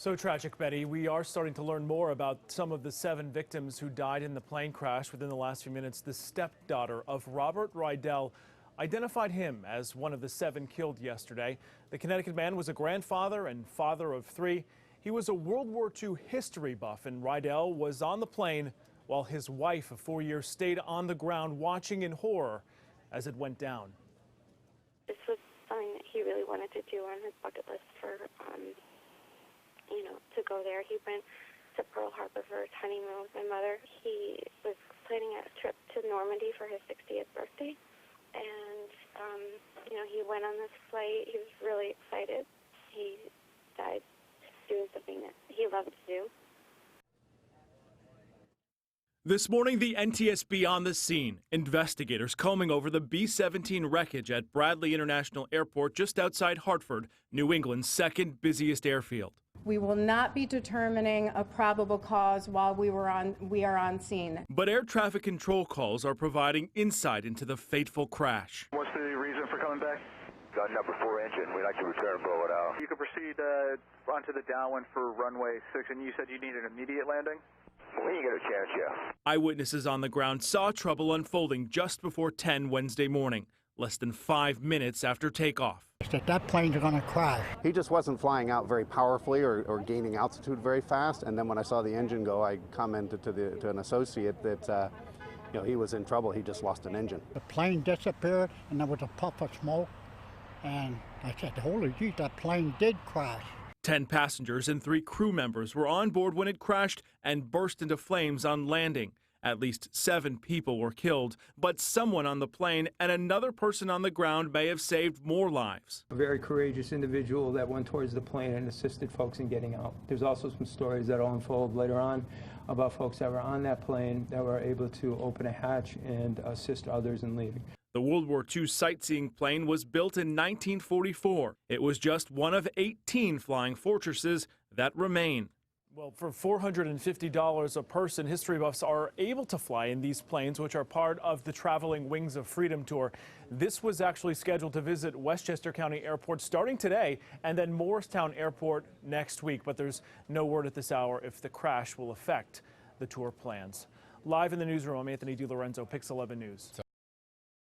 So tragic, Betty. We are starting to learn more about some of the 7 victims who died in the plane crash within the last few minutes. The stepdaughter of Robert Riddell identified him as one of the 7 killed yesterday. The Connecticut man was a grandfather and father of 3. He was a World War II history buff, and Riddell was on the plane while his wife of 4 years stayed on the ground watching in horror as it went down. This was something that he really wanted to do on his bucket list for, to go there. He went to Pearl Harbor for his honeymoon with my mother. He was planning a trip to Normandy for his 60th birthday, and, he went on this flight. He was really excited. He died doing something that he loved to do. This morning, the NTSB on the scene. Investigators combing over the B-17 wreckage at Bradley International Airport just outside Hartford, New England's second busiest airfield. We will not be determining a probable cause while we are on scene. But air traffic control calls are providing insight into the fateful crash. What's the reason for coming back? Got number 4 engine. We'd like to return and blow it out. You can proceed onto the downwind for runway 6, and you said you need an immediate landing? When you get a chance, yeah. Eyewitnesses on the ground saw trouble unfolding just before 10 Wednesday morning, less than 5 minutes after takeoff. That plane's going to crash. He just wasn't flying out very powerfully or gaining altitude very fast. And then when I saw the engine go, I commented to an associate that he was in trouble. He just lost an engine. The plane disappeared, and there was a puff of smoke. And I said, holy gee, that plane did crash. 10 passengers and 3 crew members were on board when it crashed and burst into flames on landing. At least 7 people were killed, but someone on the plane and another person on the ground may have saved more lives. A very courageous individual that went towards the plane and assisted folks in getting out. There's also some stories that will unfold later on about folks that were on that plane that were able to open a hatch and assist others in leaving. The World War II sightseeing plane was built in 1944. It was just one of 18 flying fortresses that remain. Well, for $450 a person, history buffs are able to fly in these planes, which are part of the Traveling Wings of Freedom tour. This was actually scheduled to visit Westchester County Airport starting today and then Morristown Airport next week. But there's no word at this hour if the crash will affect the tour plans. Live in the newsroom, I'm Anthony DiLorenzo, Pix 11 News.